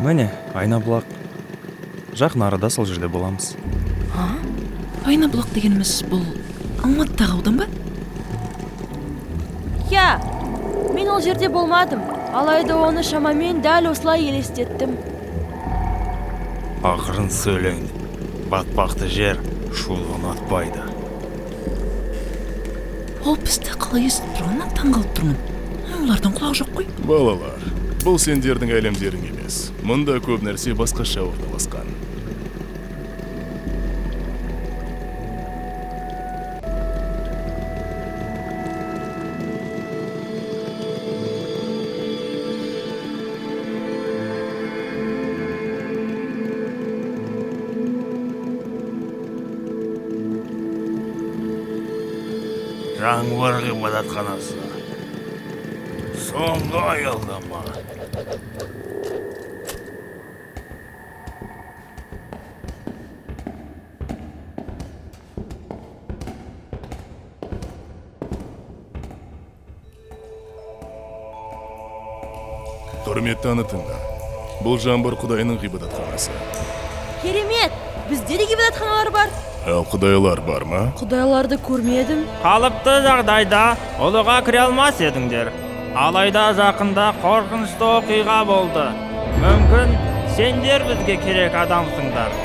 Міне, Айнабұлақ. Жақын арада сол жерде боламыз. Айнабұлақ дегеніміз бұл Алматыдағы аудан ба? Я, мен ол жерде болмадым. Алайда оны шамамен дәл осылай елестеттім. Ақырын сөйлеңді. Батпақты жер шулығын атпайды. Ол бізді қалай естіп тұрғаннан таңғалып тұрмын. Олардан құлақ жоқ қой. Балалар, бұл сендердің әлемдерің емес. Мұнда көп нәрсе басқаша орналасқан. Жаңбыр ғибадатханасы. Соңғы аялдама. Құрметті танытыңдар. Бұл Жаңбыр құдайының ғибадатханасы. Керемет! Бізде де ғибадатханалар бар. Ал құдайлар бар ма? Құдайларды көрмедім. Қалыпты жағдайда ұлыға кіре алмас едіңдер. Алайда жақында қорқынышты оқиға болды. Мүмкін сендер бізге керек адамсыңдар.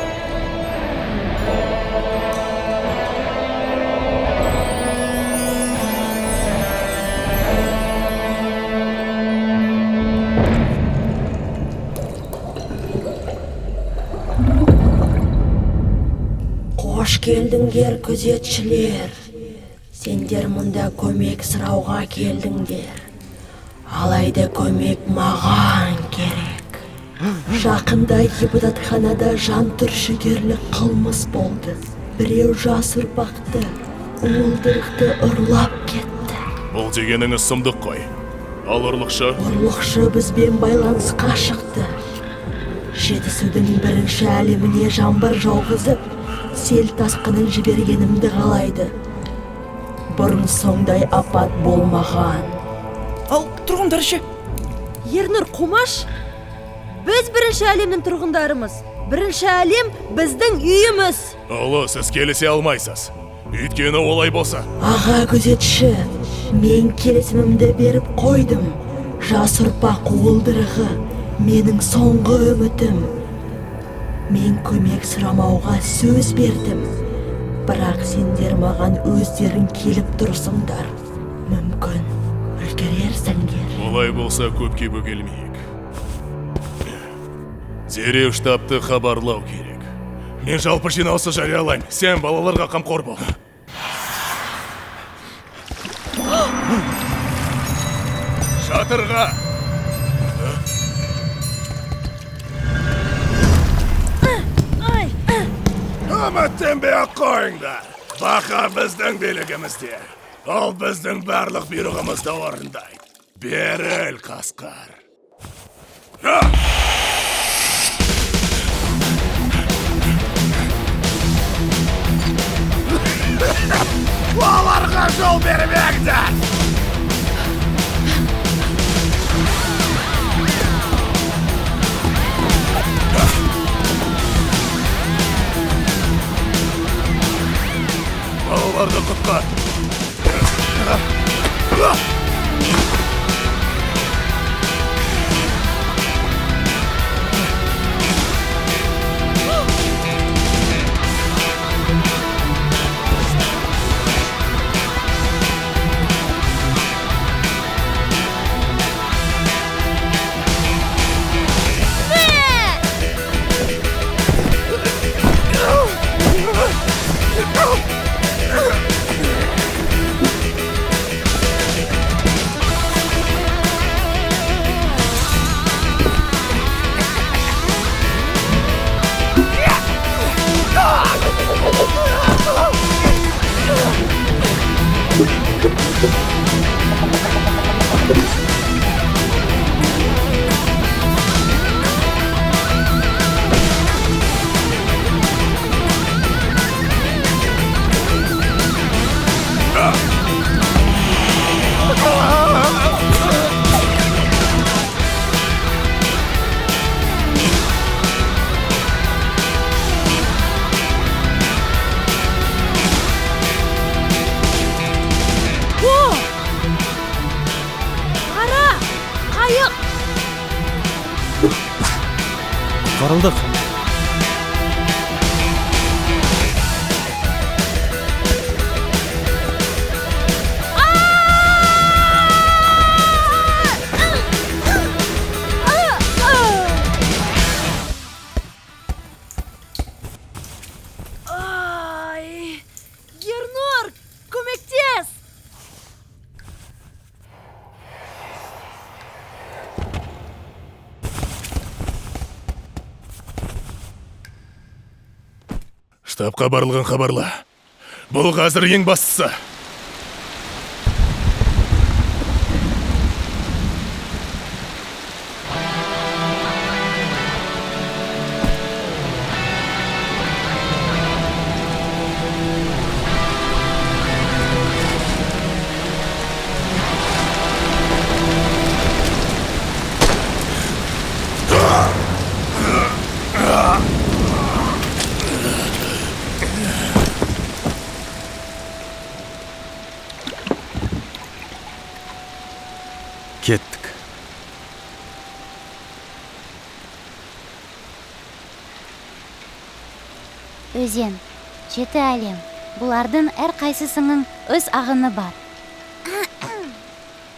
Қош келдіңдер, күзетшілер. Сендер мұнда көмек сұрауға келдіңдер. Алайда көмек маған керек. Жақында ғибадатханада жан түршігерлік қылмыс болды. Біреу жас ұрпақты, уылдырықты ұрлап кетті. Бұл дегеніңіз сұмдық қой. Ал ұрлықшы? Ұрлықшы бізбен байланысқа шықты. Жетісудің бірінші әлеміне жаңбыр жауғызып, сел тасқынын жібергенімді қалайды. Бұрын сондай апат болмаған. Ал тұрғындар ше? Ернұр, Қумаш, біз бірінші әлемнің тұрғындарымыз. Бірінші әлем біздің үйіміз. Ұлы, сіз келісе алмайсыз. Өйткені олай болса. Аға күзетші, мен келісімімді беріп қойдым. Жас ұрпақ уылдырығы менің соңғы үмітім. Мен көмек сұрамауға сөз бердім. Бірақ сендер маған өздерің келіп тұрсыңдар. Мүмкін үлгерерсіңдер. Олай болса көпке бөгелмейік. Дереу штабты хабарлау керек. Мен жалпы жиналысы жариялаймын. Сен балаларға қамқор бол. Шатырға! Үміттенбей ақ қойыңдар. Бақа біздің билігімізде. Ол біздің барлық бұйрығымызды орындайды. Беріл, қасқыр. Оларға жол бермеңдер! Балаларды құтқар! Куткарылдык. Ай! Ернур, көмектес! Штабқа барлығын хабарла. Бұл қазір ең бастысы. Кеттік. Өзен, жеті әлем. Бұлардың әр қайсысының өз ағыны бар.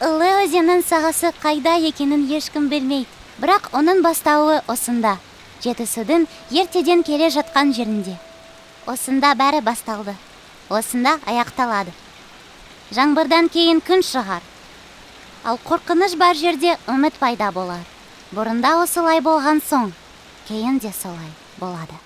Ұлы өзеннің сағасы қайда екенін ешкім білмейді. Бірақ оның бастауы осында. Жетісудың ертеден келе жатқан жерінде. Осында бәрі басталды. Осында аяқталады. Жаңбырдан кейін күн шығар. Ал қорқыныш бар жерде үміт пайда болар. Бұрында осылай болған соң, кейін де солай болады.